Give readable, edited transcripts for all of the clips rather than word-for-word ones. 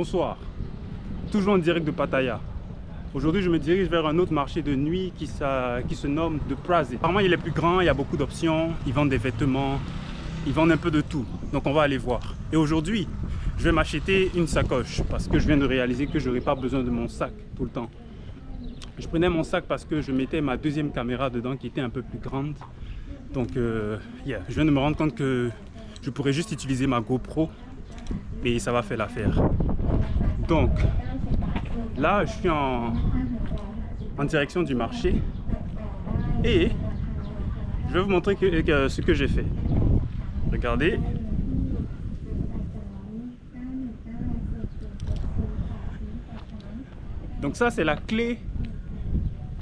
Bonsoir, toujours en direct de Pattaya. Aujourd'hui je me dirige vers un autre marché de nuit qui se nomme The Praze. Apparemment il est plus grand, il y a beaucoup d'options, ils vendent des vêtements, ils vendent un peu de tout. Donc on va aller voir. Et aujourd'hui je vais m'acheter une sacoche parce que je viens de réaliser que je n'aurai pas besoin de mon sac tout le temps. Je prenais mon sac parce que je mettais ma deuxième caméra dedans qui était un peu plus grande. Donc je viens de me rendre compte que je pourrais juste utiliser ma GoPro et ça va faire l'affaire. Donc là je suis en direction du marché et je vais vous montrer ce que j'ai fait. Regardez. Donc ça c'est la clé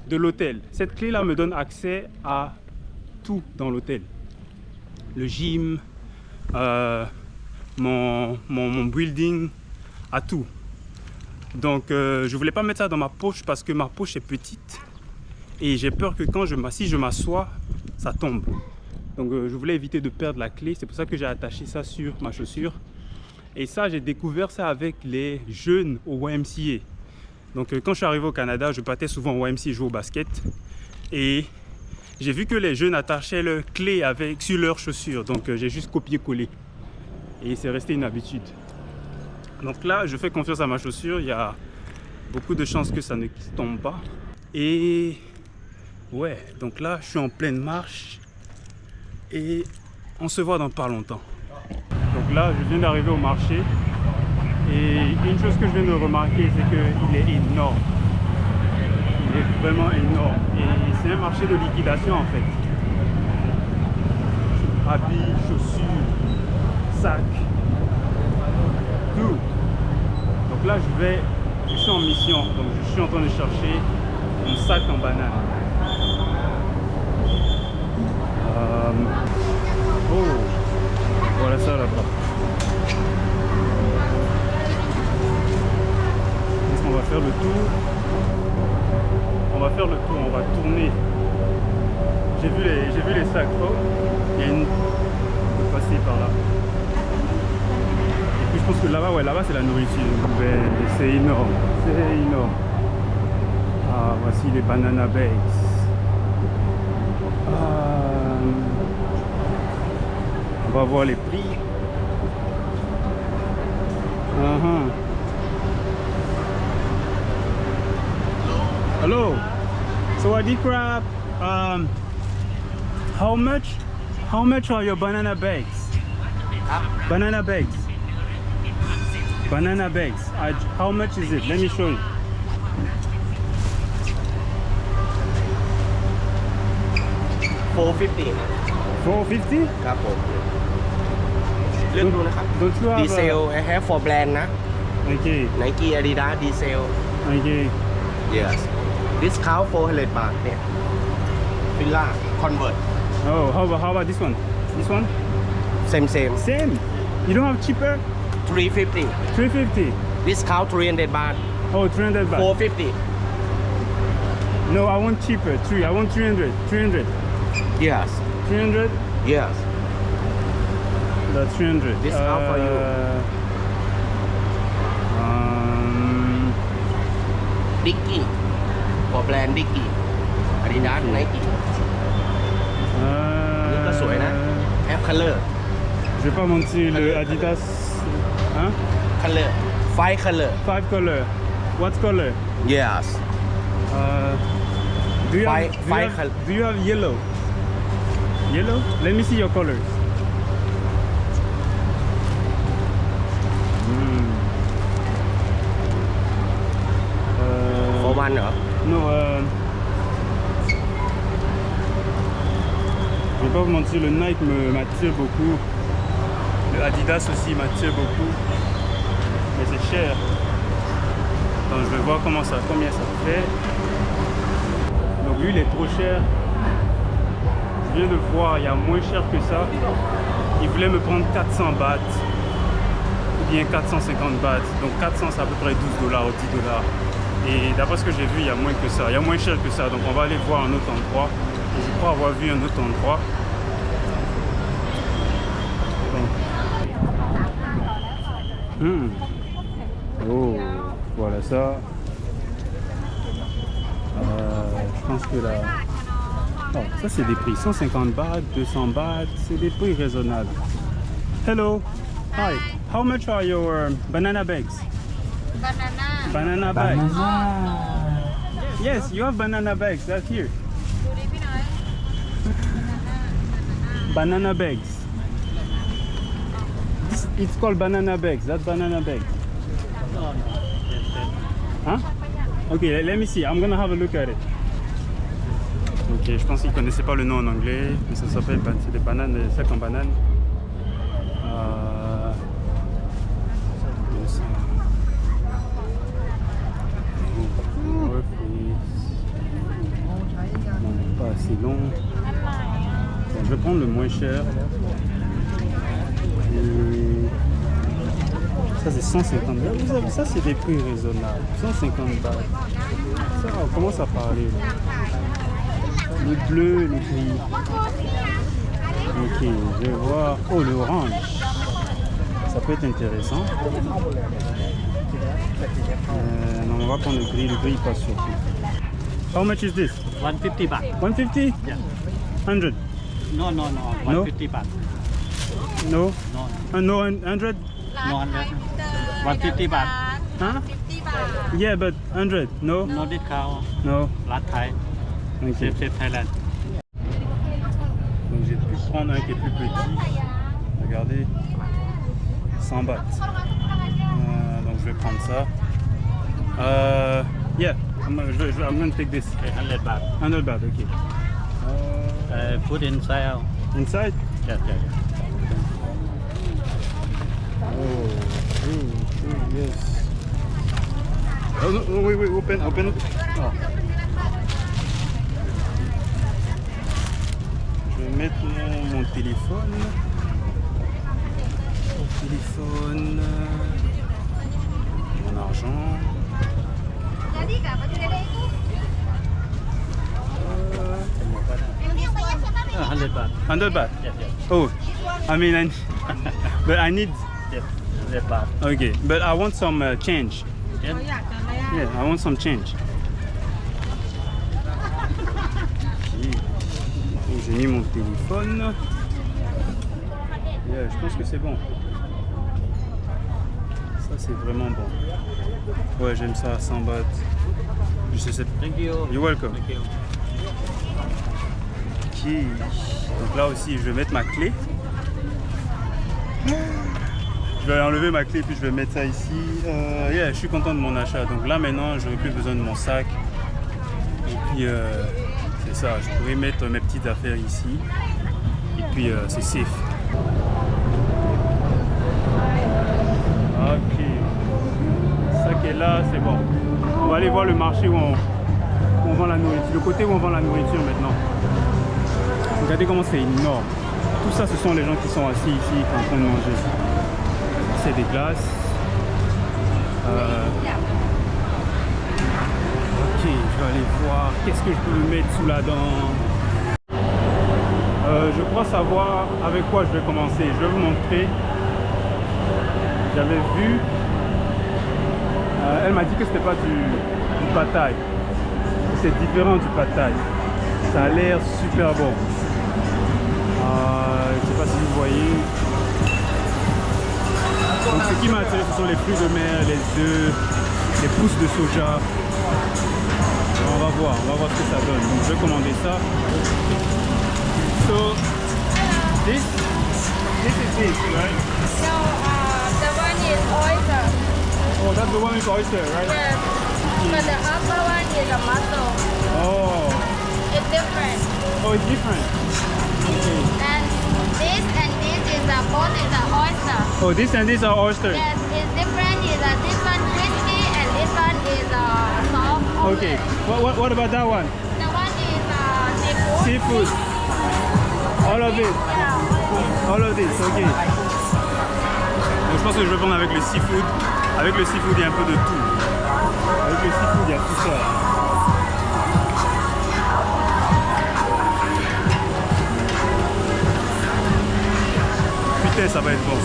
de l'hôtel. Cette clé là me donne accès à tout dans l'hôtel. Le gym, mon building, à tout. Donc je voulais pas mettre ça dans ma poche parce que ma poche est petite et j'ai peur que si je m'assois, ça tombe. Donc je voulais éviter de perdre la clé. C'est pour ça que j'ai attaché ça sur ma chaussure. Et ça, j'ai découvert ça avec les jeunes au YMCA. Donc quand je suis arrivé au Canada, je partais souvent au YMCA jouer au basket. Et j'ai vu que les jeunes attachaient leur clé sur leurs chaussures. Donc j'ai juste copié-collé. Et c'est resté une habitude. Donc là, je fais confiance à ma chaussure. Il y a beaucoup de chances que ça ne tombe pas. Et ouais, donc là, je suis en pleine marche. Et on se voit dans pas longtemps. Donc là, je viens d'arriver au marché. Et une chose que je viens de remarquer, c'est qu'il est énorme. Il est vraiment énorme. Et c'est un marché de liquidation en fait. Habits, chaussures, sacs, tout. Donc là, je suis en mission. Donc je suis en train de chercher mon sac en banane. Oh, voilà ça là-bas. On va faire le tour. On va faire le tour, on va tourner. J'ai vu les sacs. Oh, il y a une. On peut passer par là. Et puis je pense que là-bas, ouais, là-bas c'est la nourriture. C'est énorme. C'est énorme. Ah, voici les banana bags. On va voir les prix. Hello. Sawadee krab. How much are your banana bags? Banana bags. Banana bags. How much is it? Let me show you. 450 450? ครับผมเลือกดูนะครับ Don't you have ดีเซล I have for brand นะ Okay. Nike Adidas ดีเซล Okay. yes discount 400 บาทเนี่ยฟิลล่า convert Oh, how about this one? This one? same Same. You don't have cheaper? 350 350. discount 300 บาท Oh, 300 baht. 450 No, I want cheaper. I want 300. 300. yes 300. yes That's 300. Discount for you. Dickie for brand Dickie Adidas Nike นี่ก็สวยนะ have color Je vais pas mentir, le Adidas. Hein? color 5 color 5 color. What color? yes Do you Five have, do you have yellow? Yellow? Let me see your colors. for one เหรอ Non, je vais pas vous mentir, le Nike m'attire beaucoup. Le Adidas aussi m'attire beaucoup. Mais c'est cher. Donc je vais voir combien ça fait. Donc lui il est trop cher. Je viens de voir, il y a moins cher que ça. Il voulait me prendre 400 bahts. Ou bien 450 bahts. Donc 400 c'est à peu près 12 dollars ou 10 dollars. Et d'après ce que j'ai vu, il y a moins que ça. Il y a moins cher que ça. Donc on va aller voir un autre endroit. Et je crois avoir vu un autre endroit. Donc. Oh, voilà ça. Je pense que là... Oh, ça c'est des prix, 150 bahts, 200 bahts, c'est des prix raisonnables. Hello, hi, how much are your banana bags? Banana. Banana bags. Yes, you have banana bags, that's here. Banana bags. It's called banana bags, that's banana bags. Huh? Okay, let me see, I'm gonna have a look at it. Ok, je pense qu'ils ne connaissaient pas le nom en anglais, mais ça s'appelle, c'est des bananes, des sacs en banane. Pas assez long. Bon, je vais prendre le moins cher. Et ça c'est 150 bahts. Vous avez ça, c'est des prix raisonnables. 150 bahts. Ça, on commence à parler. Le bleu, le gris. Ok, je vais voir. Oh, l'orange. Ça peut être intéressant. Non, on va prendre le gris. Le gris passe surtout. How much is this? 150 baht. 150? Yeah. 100? No, 150 baht. No? No, No, 100? no 100. 150 baht. Huh? 50 baht. Yeah, but 100? No? No discount. No? Last Thai. Ok. Save Thailand. Donc j'ai pu prendre un qui est plus petit. Regardez. 100 bahts. Donc je vais prendre ça. Yeah, I'm gonna take this. 100 baht. 100 bahts, ok. Put inside out. Inside? Yeah. Oh, yes. Oh, no, wait, open. Oh. Je vais mettre mon téléphone. Mon argent. 100 baht. 100 bahts. Yes. Oh, I mean, but I need. Yes. 100 baht. Okay, but I want some change. Yes. Yeah, I want some change. Donc, j'ai mis mon téléphone. Yeah, je pense que c'est bon. Ça, c'est vraiment bon. Ouais, j'aime ça, 100 bahts. Je sais. Thank you. You're welcome. Thank you. Ok. Donc là aussi, je vais mettre ma clé. Je vais enlever ma clé puis je vais mettre ça ici. Yeah, je suis content de mon achat. Donc là maintenant, j'aurai plus besoin de mon sac. Et puis c'est ça, je pourrais mettre mes petites affaires ici. Et puis c'est safe. Ok. Ça qui est là, c'est bon. On va aller voir le marché où on vend la nourriture. Le côté où on vend la nourriture maintenant. Regardez comment c'est énorme. Tout ça, ce sont les gens qui sont assis ici en train de manger. C'est des glaces. Ok, je vais aller voir qu'est-ce que je peux me mettre sous la dent. Je crois savoir avec quoi je vais commencer. Je vais vous montrer. J'avais vu. Elle m'a dit que c'était pas du pad thai. C'est différent du pad thai. Ça a l'air super bon. Je ne sais pas si vous voyez. Donc ce qui m'intéresse, ce sont les fruits de mer, les œufs, les pousses de soja. On va voir ce que ça donne. Donc je vais commander ça. So this is this, right? No, the one is oyster. Oh, that's the one with oyster, right? Yes. But the upper one is a mussel. Oh, It's different. oh, it's different. Okay. And this is both is a oyster. Oh, this and this are oyster. Yes, it's different. This one crispy and this one is soft. Okay. What about that one? The one is seafood. Seafood. All of it. Yeah. All of this, ok. Donc je pense que je vais prendre avec le seafood. Avec le seafood, il y a un peu de tout. Avec le seafood, il y a tout ça. Putain, ça va être bon.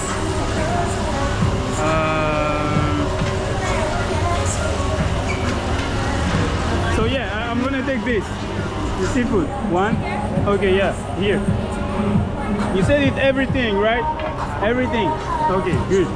like this. The seafood. One. Okay, yeah. Here. You said it everything, right? Everything. Okay, good.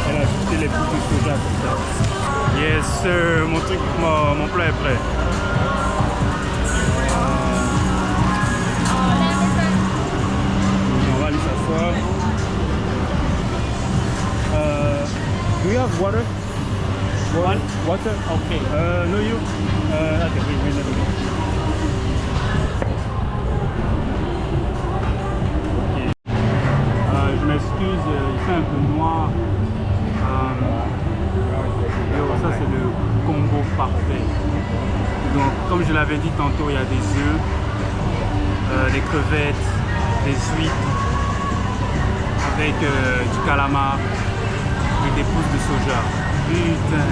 Elle a ajouté les bouts de soja comme ça. Yes, sir. Mon plat est prêt. On va aller s'asseoir. Do you have water? Water? Okay. No, you? Okay, wait. Je m'excuse, il fait un peu noir. Ça c'est le combo parfait. Donc comme je l'avais dit tantôt, il y a des œufs, des crevettes, des huîtres avec du calamar et des pousses de soja. Putain,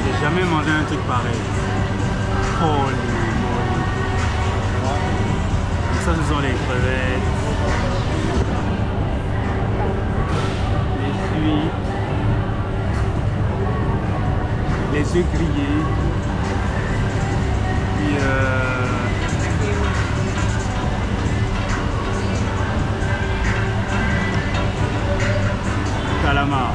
j'ai jamais mangé un truc pareil. Holy moly. Donc ça ce sont les crevettes. Les œufs grillés, puis calamar.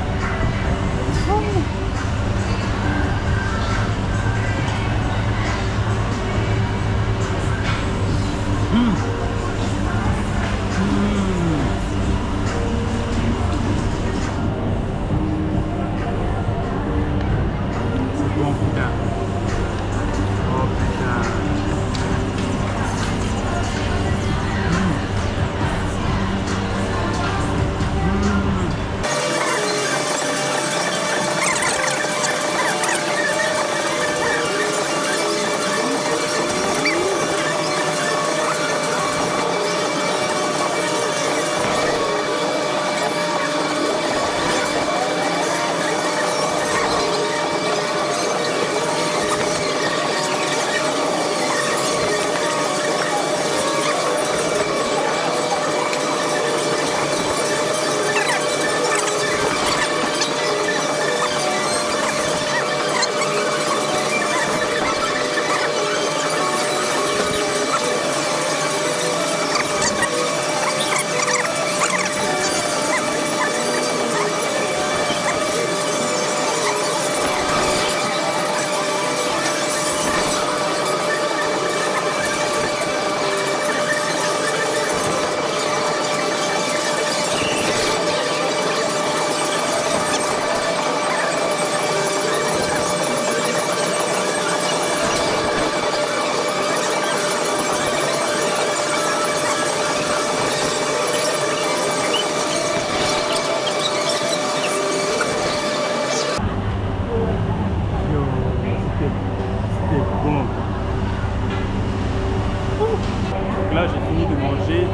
Là j'ai fini de manger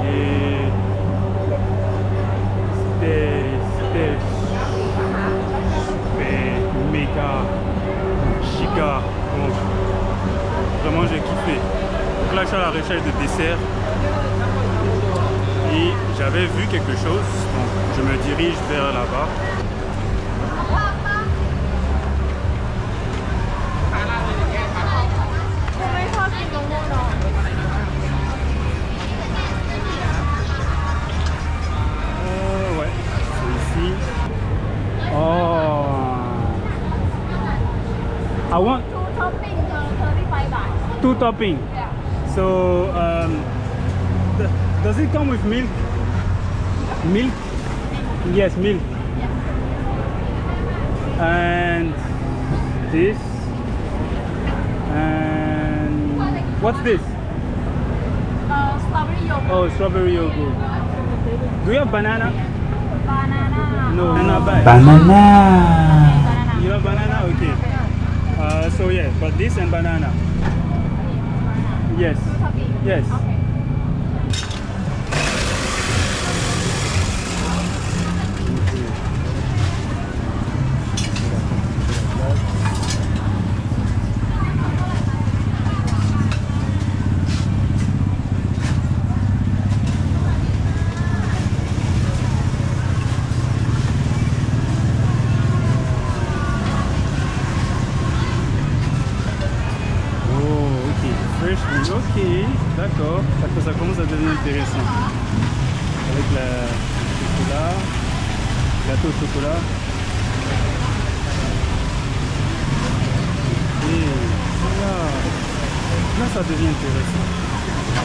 et c'était super méga giga bon. Vraiment j'ai kiffé. Donc là je suis à la recherche de dessert et j'avais vu quelque chose, donc je me dirige vers là-bas. I want Two toppings, 35 baht. two topping. Yeah. So does it come with milk? Milk? Yes, milk. And this. And what's this? Strawberry yogurt. Oh, strawberry yogurt. Do you have banana? Banana. No, not bad. Banana. You have banana? Okay. So yeah, but this and banana. Yes. Two toppings. Yes. Okay. D'accord, parce que ça commence à devenir intéressant. Avec le chocolat, gâteau au chocolat. Et là ça devient intéressant.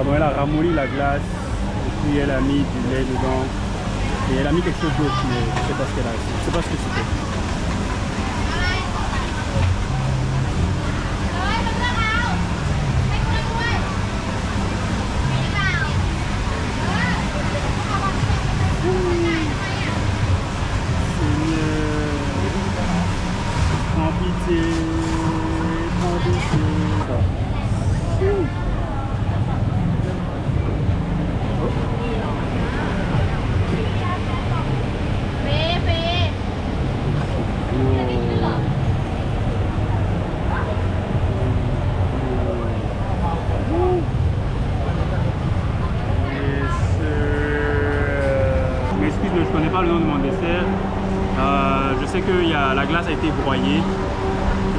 Bon, elle a ramolli la glace, et puis elle a mis du lait dedans. Et elle a mis quelque chose d'autre, mais je ne sais pas ce qu'elle a. Je ne sais pas ce que c'était. Prends pitié, prends pitié. Je ne connais pas le nom de mon dessert. Je sais que la glace a été broyée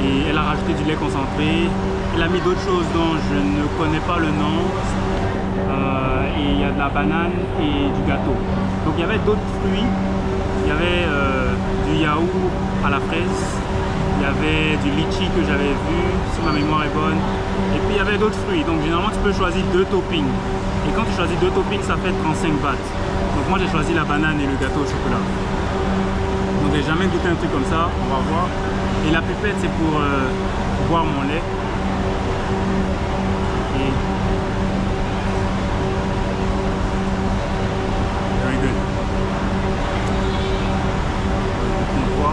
et elle a rajouté du lait concentré. Elle a mis d'autres choses dont je ne connais pas le nom. Et il y a de la banane et du gâteau. Donc il y avait d'autres fruits. Il y avait du yaourt à la fraise. Il y avait du litchi que j'avais vu, si ma mémoire est bonne. Et puis il y avait d'autres fruits. Donc généralement tu peux choisir 2 toppings. Et quand tu choisis 2 toppings, ça fait 35 bahts. Donc moi j'ai choisi la banane et le gâteau au chocolat. Donc j'ai jamais goûté un truc comme ça, on va voir. Et la pipette c'est pour boire mon lait. Et... very good.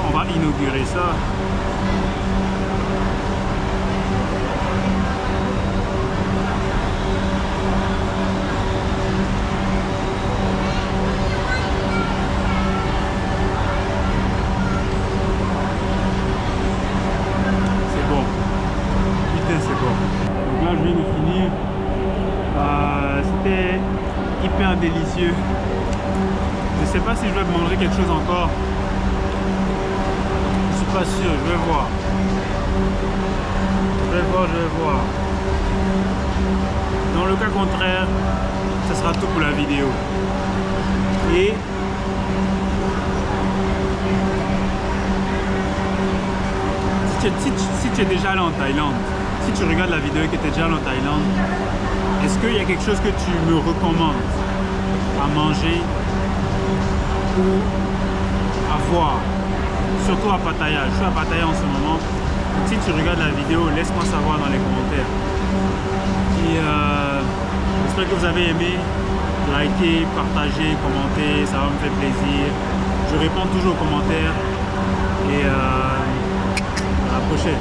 On va inaugurer ça. Je viens de finir. C'était hyper délicieux. Je sais pas si je vais manger quelque chose encore. Je suis pas sûr, je vais voir. Je vais voir. Dans le cas contraire, ce sera tout pour la vidéo. Et si tu es déjà allé en Thaïlande, si tu regardes la vidéo et que tu es déjà allé en Thaïlande, est-ce qu'il y a quelque chose que tu me recommandes à manger ou à voir? Surtout à Pattaya. Je suis à Pattaya en ce moment. Donc si tu regardes la vidéo, laisse-moi savoir dans les commentaires. Et j'espère que vous avez aimé. Likez, partagez, commentez, ça va me faire plaisir. Je réponds toujours aux commentaires. Et à la prochaine.